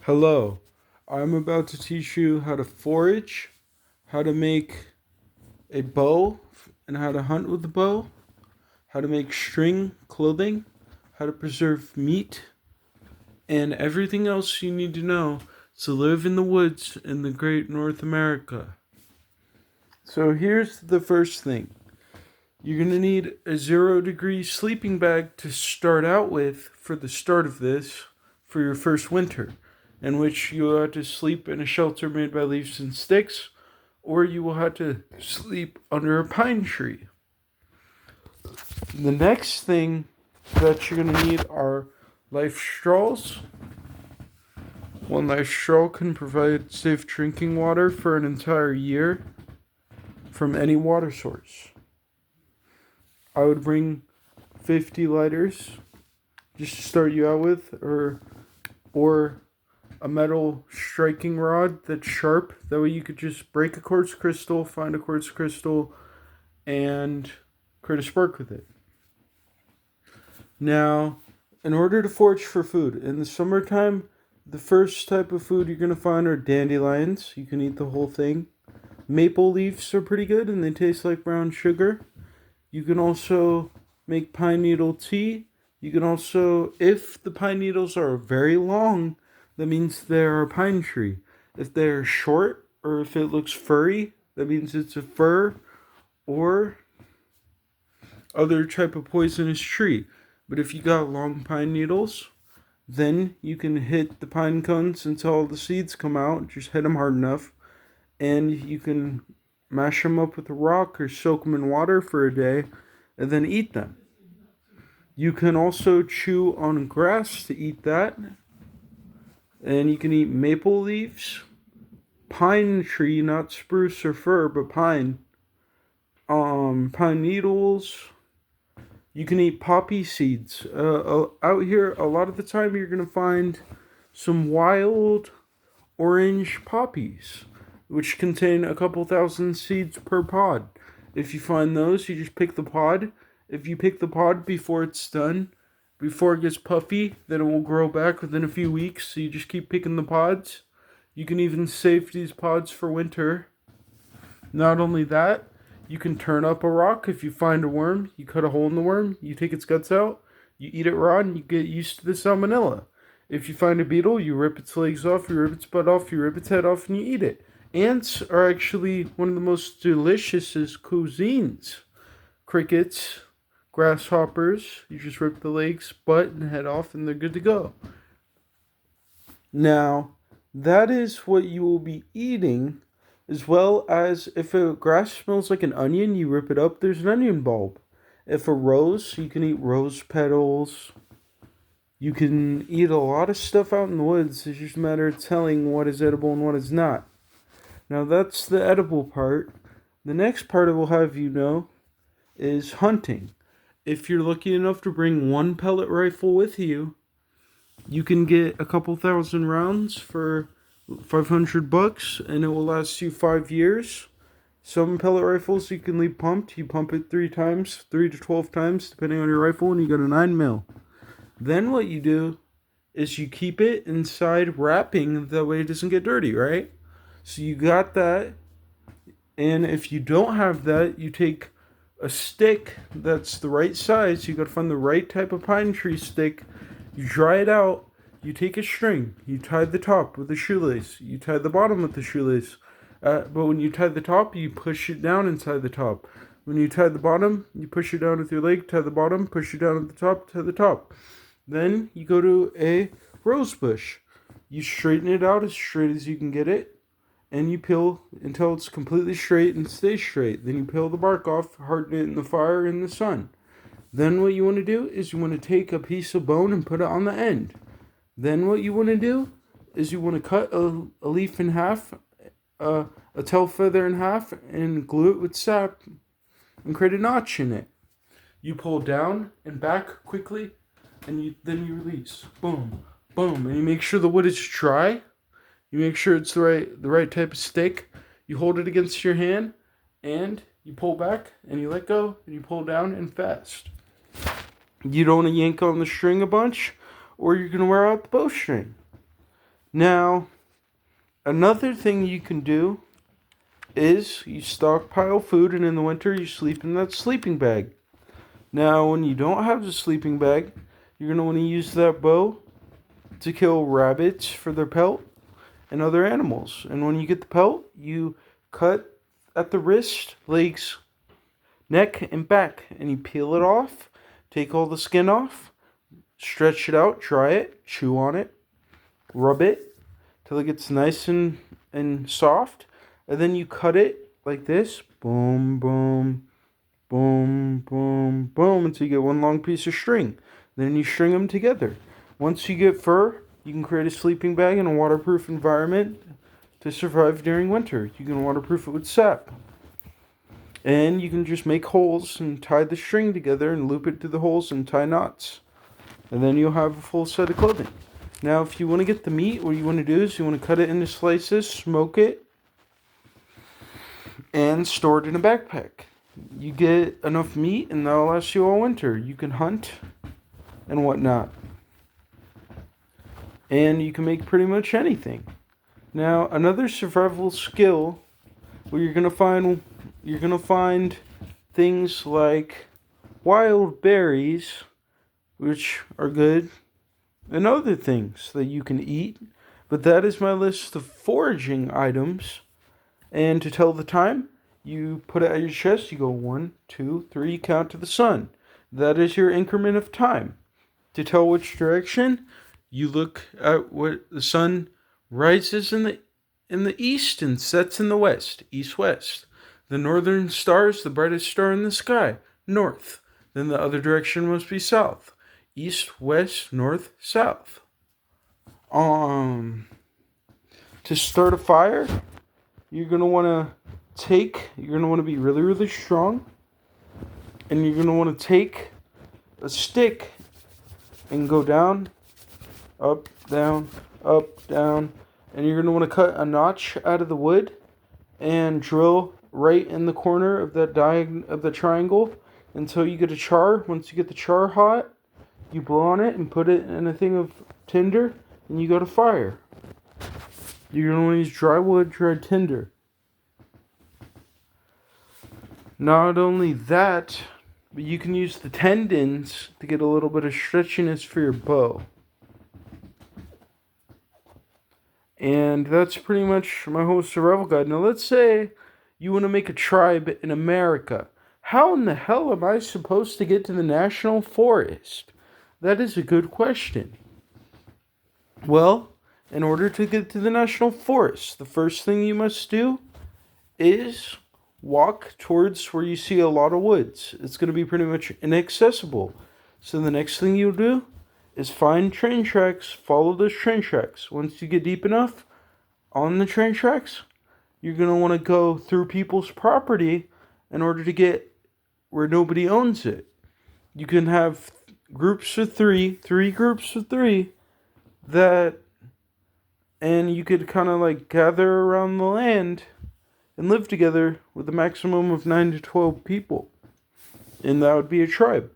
Hello, I'm about to teach you how to forage, how to make a bow and how to hunt with the bow, how to make string clothing, how to preserve meat, and everything else you need to know to live in the woods in the great North America. So here's the first thing. You're going to need a 0-degree sleeping bag to start out with for the start of this for your first winter, in which you will have to sleep in a shelter made by leaves and sticks, or you will have to sleep under a pine tree. The next thing that you're going to need are life straws. One life straw can provide safe drinking water for an entire year from any water source. I would bring 50 lighters just to start you out with, or a metal striking rod that's sharp. That way you could just break a quartz crystal, find a quartz crystal, and create a spark with it. Now, in order to forage for food, in the summertime, the first type of food you're going to find are dandelions. You can eat the whole thing. Maple leaves are pretty good and they taste like brown sugar. You can also make pine needle tea. You can also, if the pine needles are very long, that means they're a pine tree. If they're short or if it looks furry, that means it's a fir or other type of poisonous tree. But if you got long pine needles, then you can hit the pine cones until all the seeds come out. Just hit them hard enough. And you can mash them up with a rock or soak them in water for a day and then eat them. You can also chew on grass to eat that. And you can eat maple leaves, pine tree, not spruce or fir, but pine. Pine needles. You can eat poppy seeds. Out here, a lot of the time, you're going to find some wild orange poppies, which contain a couple thousand seeds per pod. If you find those, you just pick the pod. If you pick the pod before it's done, before it gets puffy, then it will grow back within a few weeks. So you just keep picking the pods. You can even save these pods for winter. Not only that, you can turn up a rock. If you find a worm, you cut a hole in the worm, you take its guts out, you eat it raw, and you get used to the salmonella. If you find a beetle, you rip its legs off, you rip its butt off, you rip its head off, and you eat it. Ants are actually one of the most delicious cuisines. Crickets, grasshoppers, you just rip the legs, butt, and head off, and they're good to go. Now, that is what you will be eating, as well as if a grass smells like an onion, you rip it up, there's an onion bulb. If a rose, you can eat rose petals. You can eat a lot of stuff out in the woods. It's just a matter of telling what is edible and what is not. Now that's the edible part. The next part I will have you know is hunting. If you're lucky enough to bring one pellet rifle with you, you can get a couple thousand rounds for $500 and it will last you 5 years. Some pellet rifles you can leave pumped. You pump it 3 to 12 times, depending on your rifle, and you got a 9mm. Then what you do is you keep it inside wrapping, that way it doesn't get dirty, right? So you got that, and if you don't have that, you take a stick that's the right size. You gotta find the right type of pine tree stick. You dry it out. You take a string. You tie the top with a shoelace. You tie the bottom with the shoelace. But when you tie the top, you push it down inside the top. When you tie the bottom, you push it down with your leg. Tie the bottom, push it down at the top. Tie the top. Then you go to a rose bush. You straighten it out as straight as you can get it. And you peel until it's completely straight and stays straight. Then you peel the bark off, harden it in the fire in the sun. Then what you want to do is you want to take a piece of bone and put it on the end. Then what you want to do is you want to cut a leaf in half, a tail feather in half, and glue it with sap and create a notch in it. You pull down and back quickly, and then you release. Boom, boom, and you make sure the wood is dry. You make sure it's the right type of stick. You hold it against your hand, and you pull back, and you let go, and you pull down and fast. You don't want to yank on the string a bunch, or you're going to wear out the bowstring. Now, another thing you can do is you stockpile food, and in the winter you sleep in that sleeping bag. Now, when you don't have the sleeping bag, you're going to want to use that bow to kill rabbits for their pelt and other animals. And when you get the pelt, you cut at the wrist, legs, neck, and back, and you peel it off, take all the skin off, stretch it out, dry it, chew on it, rub it till it gets nice and soft, and then you cut it like this, boom, boom, boom, boom, boom, until you get one long piece of string. Then you string them together. Once you get fur, you can create a sleeping bag in a waterproof environment to survive during winter. You can waterproof it with sap. And you can just make holes and tie the string together and loop it through the holes and tie knots. And then you'll have a full set of clothing. Now, if you want to get the meat, what you want to do is you want to cut it into slices, smoke it, and store it in a backpack. You get enough meat, and that'll last you all winter. You can hunt and whatnot. And you can make pretty much anything. Now, another survival skill where you're gonna find things like wild berries, which are good, and other things that you can eat. But that is my list of foraging items. And to tell the time, you put it at your chest, you go 1, 2, 3, count to the sun. That is your increment of time. To tell which direction, you look at what the sun rises in the east and sets in the west, east-west. The northern star is the brightest star in the sky, north. Then the other direction must be south, east, west, north, south. To start a fire, you're gonna want to be really, really strong, and you're gonna want to take a stick and go down, up, down, and you're gonna want to cut a notch out of the wood and drill right in the corner of the triangle until you get a char. Once you get the char hot, you blow on it and put it in a thing of tinder, and you go to fire. You're gonna want to use dry wood, dry tinder. Not only that, but you can use the tendons to get a little bit of stretchiness for your bow. And that's pretty much my whole survival guide. Now let's say you want to make a tribe in America. How in the hell am I supposed to get to the national forest? That is a good question. Well, in order to get to the national forest, the first thing you must do is walk towards where you see a lot of woods. It's going to be pretty much inaccessible. So the next thing you'll do is find train tracks, follow those train tracks. Once you get deep enough on the train tracks, you're going to want to go through people's property in order to get where nobody owns it. You can have groups of three groups of three, and you could kind of like gather around the land and live together with a maximum of 9 to 12 people. And that would be a tribe.